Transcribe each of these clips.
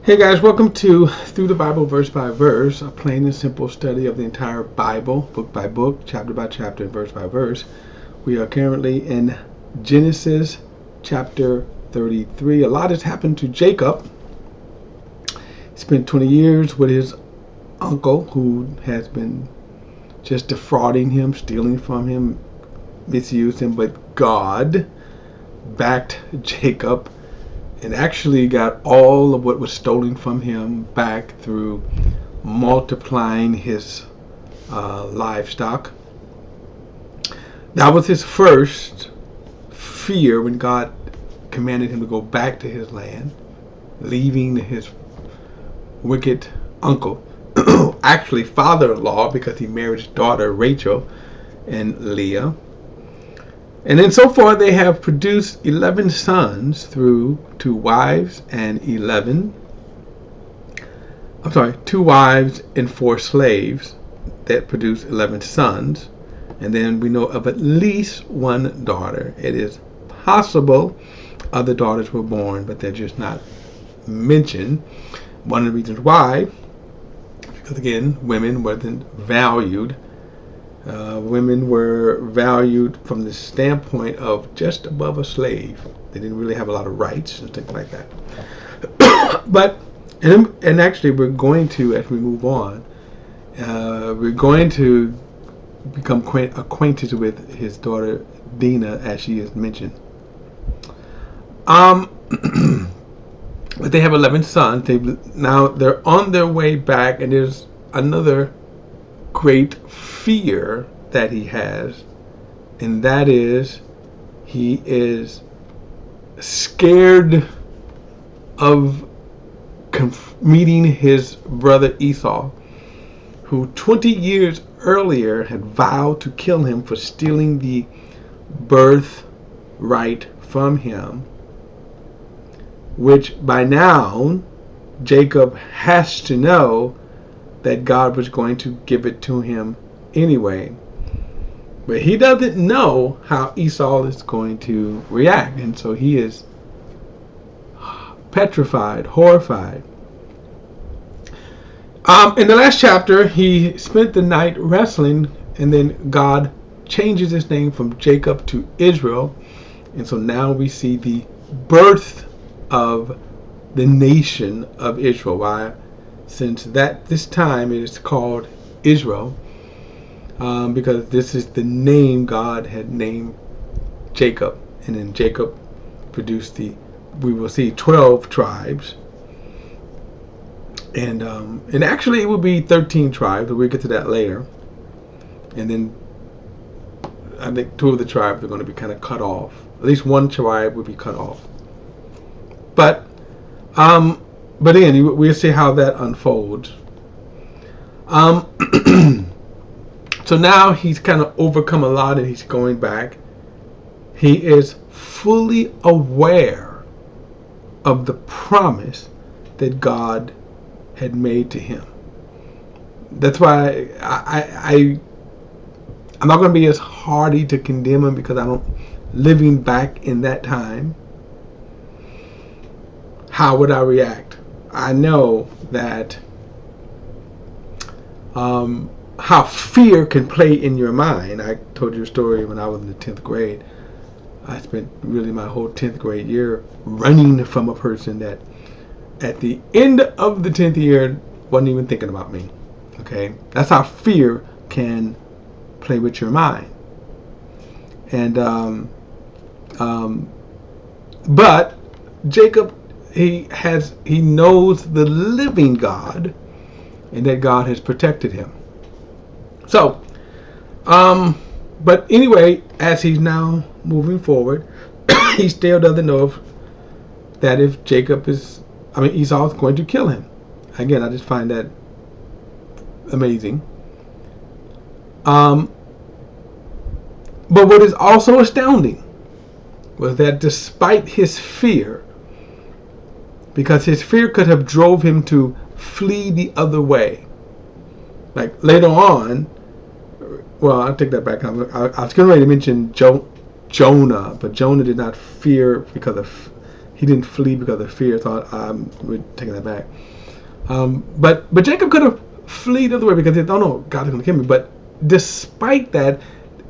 Hey guys, welcome to Through the Bible Verse by Verse, a plain and simple study of the entire Bible, book by book, chapter by chapter, verse by verse. We are currently in Genesis chapter 33. A lot has happened to Jacob. He spent 20 years with his uncle, who has been just defrauding him, stealing from him, misused him, but God backed Jacob and actually got all of what was stolen from him back through multiplying his livestock. That was his first fear when God commanded him to go back to his land, leaving his wicked uncle, actually father-in-law, because he married his daughter Rachel and Leah. And then so far they have produced 11 sons through 2 wives and 2 wives and 4 slaves that produce 11 sons. And then we know of at least 1 daughter. It is possible other daughters were born, but they're just not mentioned. One of the reasons why, because again, women wasn't valued. Women were valued from the standpoint of just above a slave. They didn't really have a lot of rights and things like that. But and actually, we're going to, as we move on, we're going to become acquainted with his daughter Dinah, as she is mentioned. But they have 11 sons. Now they're on their way back, and there's another great fear that he has, and that is he is scared of meeting his brother Esau, who 20 years earlier had vowed to kill him for stealing the birthright from him, which by now Jacob has to know that God was going to give it to him anyway. But he doesn't know how Esau is going to react, and so he is petrified, horrified. In the last chapter, he spent the night wrestling, and then God changes his name from Jacob to Israel, and so now we see the birth of the nation of Israel. Why? Since this time it is called Israel, because this is the name God had named Jacob, and then Jacob produced we will see 12 tribes, and actually it will be 13 tribes, but we'll get to that later. And then I think 2 of the tribes are going to be kind of cut off. At least 1 tribe will be cut off. But again, we'll see how that unfolds. So now he's kind of overcome a lot, and he's going back. He is fully aware of the promise that God had made to him. That's why I'm not going to be as hardy to condemn him, because I don't, living back in that time, how would I react? I know that how fear can play in your mind. I told you a story when I was in the 10th grade. I spent really my whole 10th grade year running from a person that at the end of the 10th year wasn't even thinking about me. Okay? That's how fear can play with your mind. And but Jacob, he knows the living God, and that God has protected him. So, but anyway, as he's now moving forward, he still doesn't know that if Esau is going to kill him. Again, I just find that amazing. But what is also astounding was that despite his fear, because his fear could have drove him to flee the other way. Like later on, well, I'll take that back. I was getting ready to mention Jonah, but Jonah did not fear because of he didn't flee because of fear. So we're taking that back. But Jacob could have fled the other way because he thought, oh no, God is going to kill me. But despite that,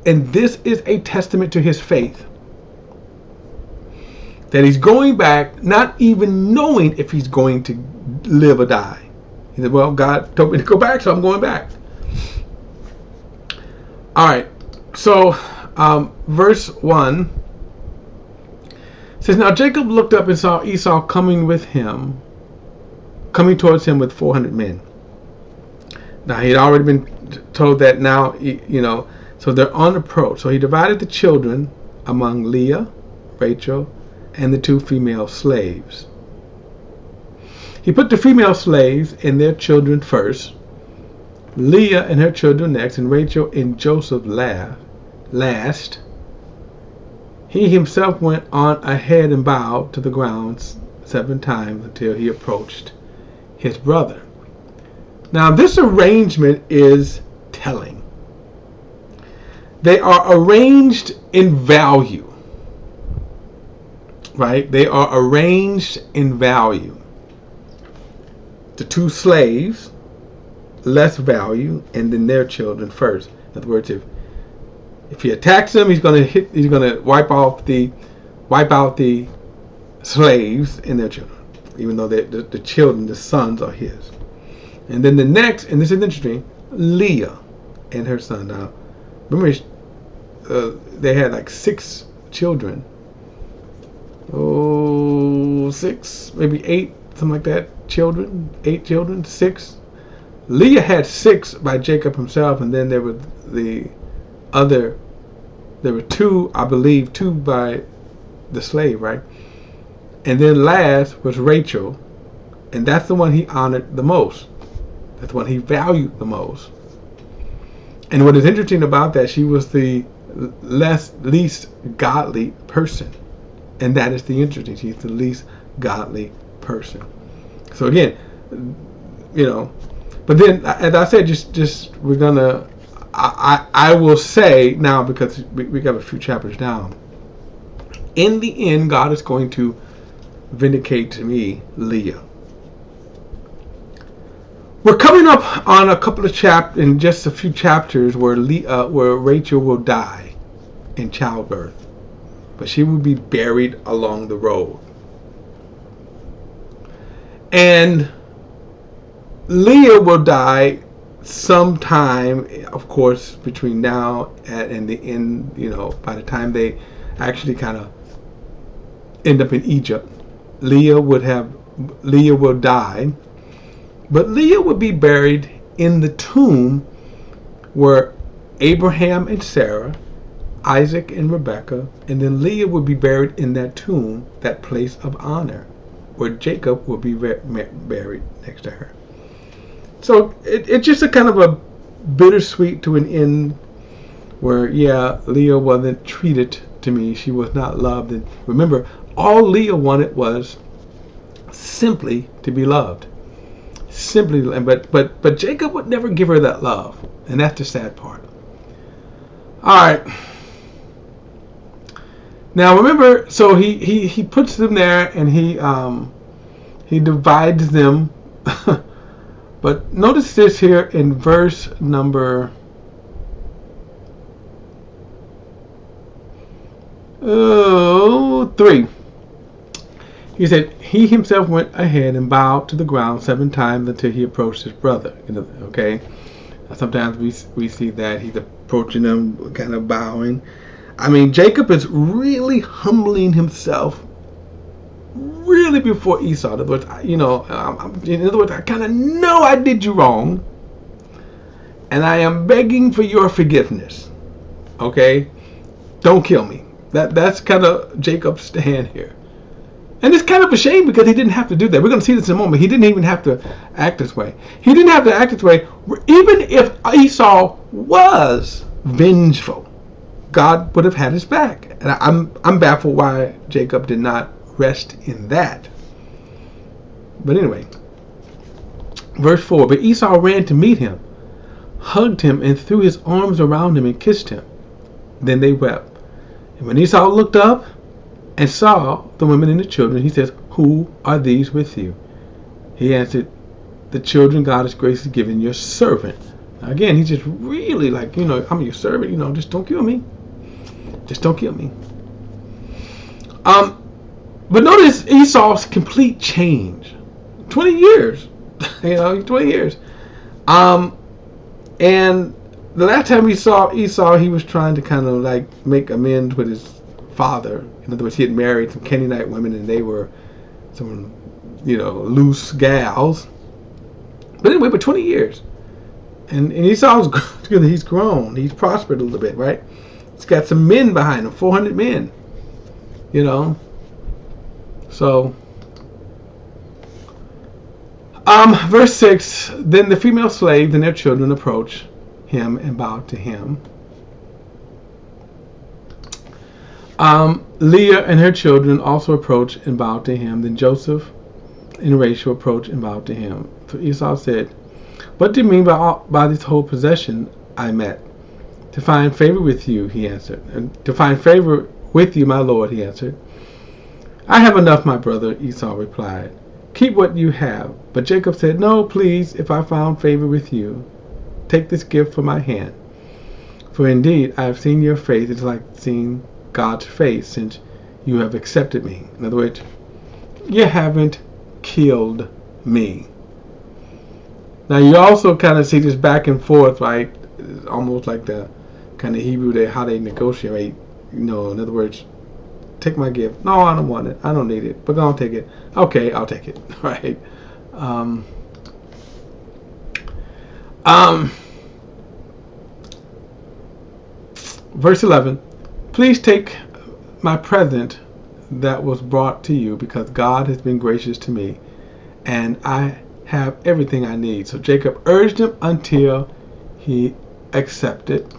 and this is a testament to his faith, that he's going back, not even knowing if he's going to live or die. He said, well, God told me to go back, so I'm going back. All right, so verse 1 says, now Jacob looked up and saw Esau coming towards him with 400 men. Now, he had already been told that now, so they're on approach. So he divided the children among Leah, Rachel, and the 2 female slaves. He put the female slaves and their children first, Leah and her children next, and Rachel and Joseph last. He himself went on ahead and bowed to the ground 7 times until he approached his brother. Now, this arrangement is telling. They are arranged in value, right? They are arranged in value. The 2 slaves, less value, and then their children first. In other words, if he attacks them, he's going to wipe out the slaves and their children, even though the children, the sons, are his. And then the next, and this is interesting, Leah and her son. Now, remember, they had like 6 children. 6, maybe 8, something like that. 8 children, 6. Leah had 6 by Jacob himself, and then there were there were 2, I believe, 2 by the slave, right? And then last was Rachel, and that's the one he honored the most. That's the one he valued the most. And what is interesting about that, she was the least godly person. And that is the interesting. She's the least godly person. So again, but then, as I said, just we're gonna. I will say now, because we got a few chapters down. In the end, God is going to vindicate to me Leah. We're coming up on a couple of chapters, in just a few chapters, where Rachel will die in childbirth, but she will be buried along the road. And Leah will die sometime, of course, between now and the end, by the time they actually kind of end up in Egypt. Leah will die, but Leah would be buried in the tomb where Abraham and Sarah, Isaac and Rebekah, and then Leah would be buried in that tomb, that place of honor, where Jacob will be buried next to her. So it's just a kind of a bittersweet to an end, where Leah wasn't treated to me. She was not loved. And remember, all Leah wanted was simply to be loved. But Jacob would never give her that love, and that's the sad part. All right. Now remember, so he puts them there, and he divides them. But notice this here in verse number 3. He said, he himself went ahead and bowed to the ground 7 times until he approached his brother. Okay? Sometimes we see that he's approaching them, kind of bowing. I mean, Jacob is really humbling himself really before Esau. In other words, I kind of know I did you wrong, and I am begging for your forgiveness. Okay? Don't kill me. That's kind of Jacob's stand here. And it's kind of a shame, because he didn't have to do that. We're going to see this in a moment. He didn't even have to act this way. He didn't have to act this way. Even if Esau was vengeful, God would have had his back. And I'm baffled why Jacob did not rest in that. But anyway, verse 4. But Esau ran to meet him, hugged him, and threw his arms around him and kissed him. Then they wept. And when Esau looked up, and saw the women and the children. He says, "Who are these with you?" He answered, "The children God has graciously given your servant." Now again, he's just really like, I'm your servant, just don't kill me. Just don't kill me. But notice Esau's complete change. 20 years. 20 years. And the last time we saw Esau, he was trying to kind of like make amends with his father. In other words, he had married some Canaanite women and they were some, loose gals. But anyway, for 20 years. And Esau's, he's grown. He's prospered a little bit, right? He's got some men behind him, 400 men. So, verse 6, then the female slaves and their children approached him and bowed to him. Leah and her children also approached and bowed to him. Then Joseph and Rachel approached and bowed to him. So Esau said, "What do you mean by this whole possession I met? To find favor with you," he answered. "And to find favor with you, my lord," he answered. "I have enough, my brother," Esau replied. "Keep what you have." But Jacob said, "No, please, if I found favor with you, take this gift from my hand. For indeed, I have seen your face. It's like seeing God's face since you have accepted me." In other words, you haven't killed me. Now you also kind of see this back and forth, right? It's almost like the kind of Hebrew, how they negotiate. In other words, take my gift. No, I don't want it. I don't need it. But don't take it. Okay, I'll take it. Right. Verse 11. Please take my present that was brought to you, because God has been gracious to me, and I have everything I need. So Jacob urged him until he accepted.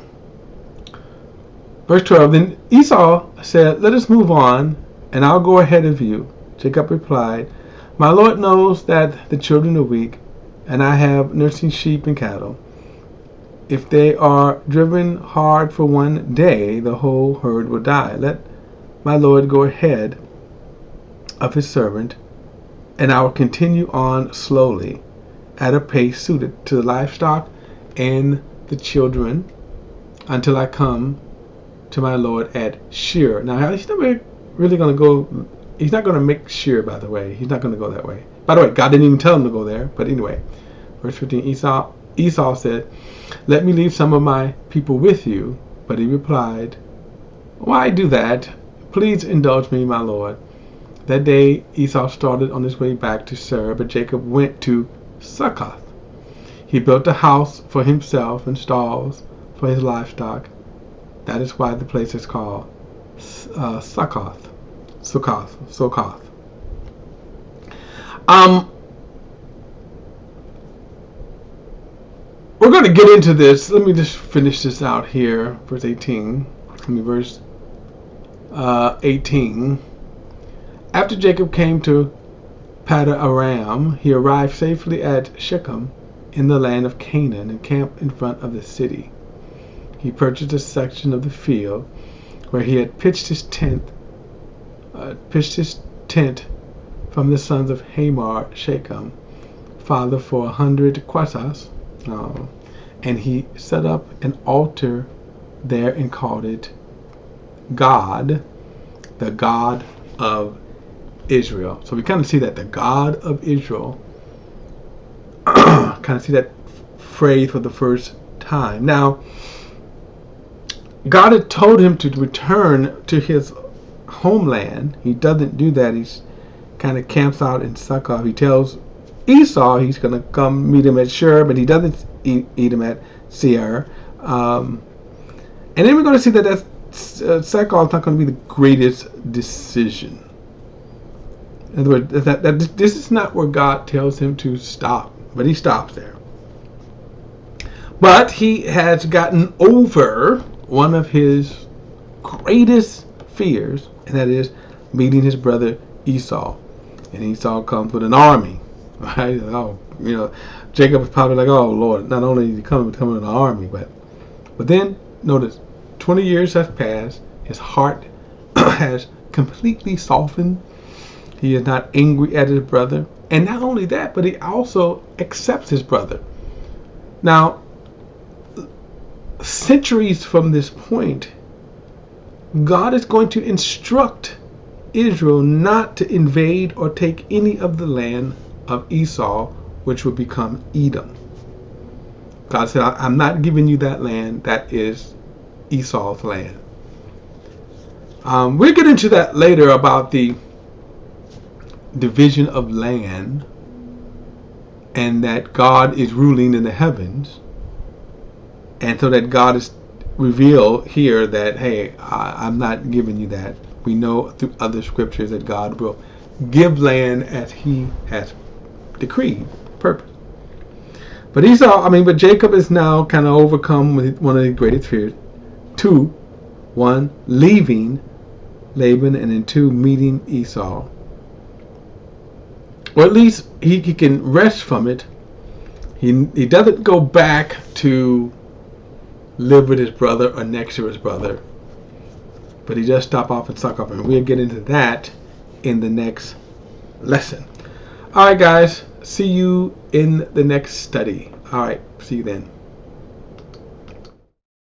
Verse 12, then Esau said, "Let us move on, and I'll go ahead of you." Jacob replied, "My Lord knows that the children are weak, and I have nursing sheep and cattle. If they are driven hard for one day, the whole herd will die. Let my Lord go ahead of his servant, and I will continue on slowly, at a pace suited to the livestock and the children, until I come to my Lord at Shur." Now, he's not really going to go. He's not going to make Shur, by the way. He's not going to go that way. By the way, God didn't even tell him to go there. But anyway, verse 15, Esau said, "Let me leave some of my people with you." But he replied, "Why do that? Please indulge me, my Lord." That day Esau started on his way back to Seir, but Jacob went to Succoth. He built a house for himself and stalls for his livestock. That is why the place is called Succoth. We're going to get into this. Let me just finish this out here. Verse 18. Verse 18. After Jacob came to Paddan-aram, he arrived safely at Shechem in the land of Canaan and camped in front of the city. He purchased a section of the field where he had pitched his tent from the sons of Hamor, Shechem, father, for 100 kwasas. And he set up an altar there and called it God, the God of Israel. So we kind of see that, the God of Israel, kind of see that phrase for the first time. Now, God had told him to return to his homeland. He doesn't do that. He's kind of camps out in Succoth. He tells Esau he's going to come meet him at Shur, but he doesn't eat him at Seir. And then we're going to see that Succoth is not going to be the greatest decision. In other words, that this is not where God tells him to stop, but he stops there. But he has gotten over one of his greatest fears, and that is meeting his brother Esau. And Esau comes with an army, right? Jacob is probably like, "Oh Lord, not only is he coming with an army, but then notice, 20 years have passed. His heart has completely softened. He is not angry at his brother. And not only that, but he also accepts his brother. Now, centuries from this point, God is going to instruct Israel not to invade or take any of the land of Esau, which would become Edom. God said, I'm not giving you that land. That is Esau's land. We'll get into that later about the division of land and that God is ruling in the heavens. And so that God is revealed here that, hey, I'm not giving you that. We know through other scriptures that God will give land as he has decreed, purpose. But but Jacob is now kind of overcome with one of the greatest fears. 2, 1, leaving Laban, and then 2, meeting Esau. Or at least he can rest from it. He doesn't go back to live with his brother or next to his brother, but he just stop off and suck up, and we'll get into that in the next lesson. All right, guys, see you in the next study. All right, see you then.